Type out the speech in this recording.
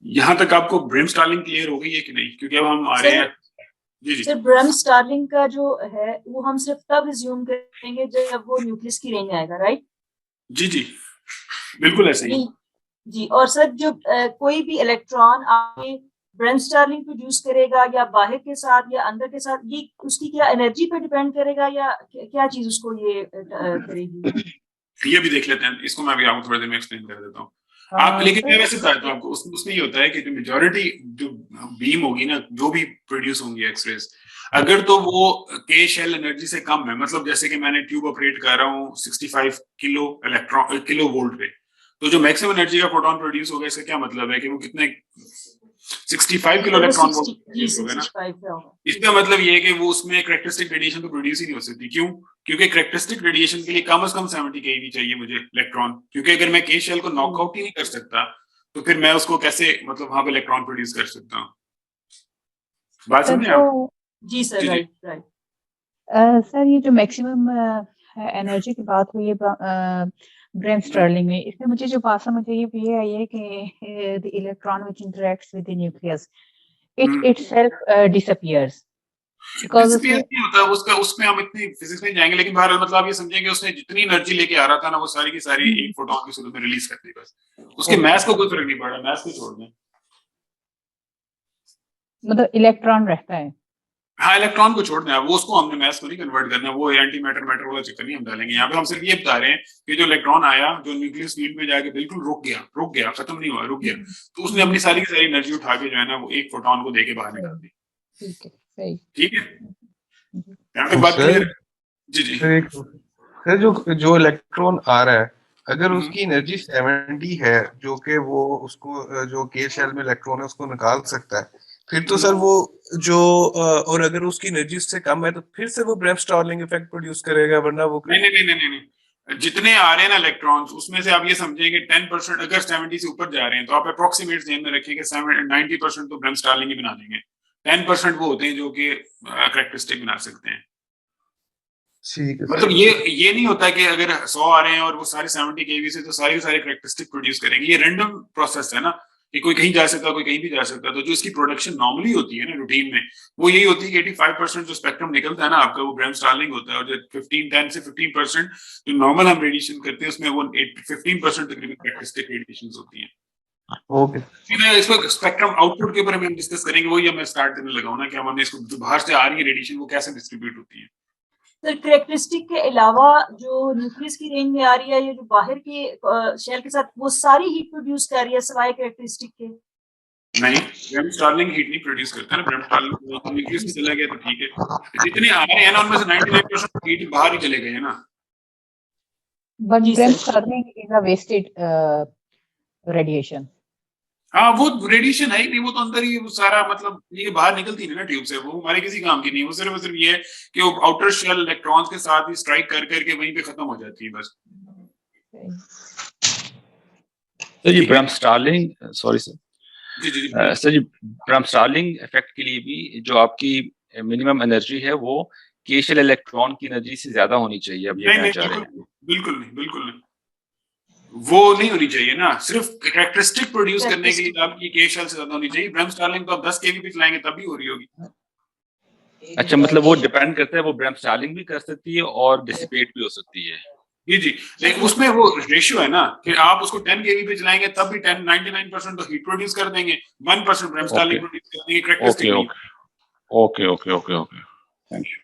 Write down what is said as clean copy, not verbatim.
यहाँ तक आपको ब्रेम स्टार्लिंग क्लियर हो गई है कि नहीं? क्योंकि अब हम आ रहे हैं। जी जी सर ब्रेम स्टार्लिंग का जो है वो हम सिर्फ तब रिज्यूम करेंगे जब वो न्यूक्लियस की रेंज आएगा, राइट? जी जी, बिल्कुल ऐसे ही। जी, और सर जो कोई भी इलेक्ट्रॉन आगे ब्रेम स्टार्लिंग प्रोड्यूस करेगा या बाहर के साथ या अंदर के साथ, ये उसकी क्या एनर्जी पे डिपेंड करेगा या क्या चीज उसको ये करेगी? ये भी देख लेते हैं, इसको मैं भी आपको थोड़ी देर में एक्सप्लेन कर देता हूँ। आप लेकिन मैं वैसे बताता हूँ आपको, उसमें ये होता है कि जो मेजॉरिटी जो बीम होगी ना, जो भी प्रोड्यूस होंगी एक्सरेज, अगर तो वो के शेल एनर्जी से कम है, मतलब जैसे कि मैंने ट्यूब ऑपरेट कर रहा हूँ 65 किलो वोल्ट पे, तो जो मैक्सिमम एनर्जी का फोटोन प्रोड्यूस होगा, इसका क्या मतलब है कि वो कितने 65 किलो इलेक्ट्रॉन वोल्ट प्रोड्यूस होगा ना। इसका मतलब ये है कि वो उसमें कैरेक्टरिस्टिक रेडिएशन तो प्रोड्यूस ही नहीं हो सकती। क्यों? क्योंकि कैरेक्टरिस्टिक रेडिएशन के लिए कम से कम 70 केवी चाहिए मुझे इलेक्ट्रॉन, क्योंकि अगर मैं के शेल को नॉकआउट ही नहीं कर सकता तो फिर मैं उसको कैसे, मतलब वहां पे इलेक्ट्रॉन प्रोड्यूस कर सकता हूँ। बात समझे आप? जी सर, राइट राइट। सर ये जो मैक्सिमम एनर्जी की बात हुई है ब्रेम स्टर्लिंग में, इसमें मुझे जो बात समझ ये आई है कि the electron which interacts with the nucleus it itself disappears because नहीं होता उसका, उसमें हम इतनी फिजिक्स में जाएंगे, लेकिन बहरहाल मतलब आप ये समझेंगे उसने जितनी एनर्जी लेके आ रहा था ना, वो सारी की सारी एक फोटोन की सूरत में रिलीज कर दी, बस उसके मास को कोई फर्क नहीं पड़ा, मास को छोड़ दें, मतलब इलेक्ट्रॉन रहता है। हाँ, इलेक्ट्रॉन को छोड़ दें, वो उसको हमने मैस को नहीं कन्वर्ट करना, वो एंटी मैटर मैटर वाला चक्कर नहीं हम डालेंगे। यहाँ पे हम सिर्फ ये बता रहे हैं कि जो इलेक्ट्रॉन आया, जो न्यूक्लियस फील्ड में जाके बिल्कुल रुक गया, खत्म नहीं हुआ, रुक गया, तो उसने अपनी सारी की सारी एनर्जी उठा के जो है ना, वो एक फोटोन को देके बाहर निकाल दी। ठीक है, यहाँ पे बात क्लियर है? जी जी सर, जो इलेक्ट्रॉन आ रहा है, अगर उसकी एनर्जी 70 है, जो कि वो उसको जो के शेल में इलेक्ट्रॉन है उसको निकाल सकता है, फिर तो सर वो जो और अगर उसकी एनर्जी उससे कम है तो फिर से वो ब्रेम स्टार्लिंग इफेक्ट प्रोड्यूस करेगा, वरना वो नहीं, जितने आ रहे हैं ना इलेक्ट्रॉन्स, उसमें से आप ये समझेंगे 10%, अगर 70 से ऊपर जा रहे हैं तो आप अप्रोक्सीमेट ध्यान में रखिए कि 90% तो ब्रेम स्टार्लिंग ही बना देंगे, 10% वो होते हैं जो कि कैरेक्टरिस्टिक बना सकते हैं। ठीक है, मतलब ये नहीं होता कि अगर 100 आ रहे हैं और वो सारे 70 केवी से, तो सारे कैरेक्टरिस्टिक प्रोड्यूस करेंगे, ये रैंडम प्रोसेस है ना, कि कोई कहीं जा सकता है, कोई कहीं भी जा सकता है। तो जो इसकी प्रोडक्शन नॉर्मली होती है ना रूटीन में, वो यही होती है कि 85% जो स्पेक्ट्रम निकलता है ना आपका, वो ब्रेम स्टार्लिंग होता है, और जो 10 से 15% जो नॉर्मल हम रेडिएशन करते हैं, उसमें वो 15% तकरीबन कैरेक्टरिस्टिक रेडिएशन होती है। ओके, इसको स्पेक्ट्रम आउटपुट के ऊपर हम डिस्कस करेंगे, वही मैं स्टार्ट करने लगा हूं ना, कि हमने इसको जो बाहर से आ रही है रेडिएशन, वो कैसे डिस्ट्रीब्यूट होती है। सर कैरेक्टरिस्टिक के अलावा जो न्यूक्लियस की रेंज में आ रही है, ये जो बाहर के शेल के साथ, वो सारी हीट प्रोड्यूस कर रही है सिवाय कैरेक्टरिस्टिक के? नहीं, ब्रेम स्टार्लिंग हीट नहीं प्रोड्यूस करता ना, ब्रेम स्टार्लिंग न्यूक्लियस में चला गया तो ठीक है, जितने आ रहे हैं ना उनमें से 99% हीट बाहर ही चले गए हैं ना। But bremsstrahlung is a wasted radiation. हाँ, वो रेडिएशन है ही नहीं, वो तो अंदर ही वो सारा, मतलब ये बाहर निकलती नहीं ना ट्यूब से, वो हमारे किसी काम की नहीं, वो सिर्फ ये है कि वो आउटर शेल इलेक्ट्रॉन्स के साथ ही स्ट्राइक कर करके वहीं पे खत्म हो जाती है बस। तो ये ब्रेम स्टार्लिंग, सॉरी सर, जी सर जी, ब्रेम स्टार्लिंग इफेक्ट के लिए भी जो आपकी मिनिमम एनर्जी है, वो के शेल इलेक्ट्रॉन की एनर्जी से ज्यादा होनी चाहिए, अब ये कहना चाह रहे हैं? बिल्कुल नहीं, वो नहीं होनी चाहिए ना, सिर्फ कैरेक्टरिस्टिक प्रोड्यूस करने के लिए आपकी के शेल से ज्यादा होनी चाहिए। ब्रेम स्टार्लिंग तो आप 10 केवी पे चलाएंगे तब भी हो रही होगी। अच्छा, मतलब वो डिपेंड करता है, वो ब्रेम स्टार्लिंग भी कर सकती है और डिसिपेट भी हो सकती है। जी, लेकिन उसमें वो रेशियो है ना कि आप उसको 10 केवी पे चलाएंगे तब भी 99% तो हीट प्रोड्यूस कर देंगे, 1% ब्रेम स्टार्लिंग प्रोड्यूस कर देंगे, कैरेक्टरिस्टिक नहीं। Okay, thank you.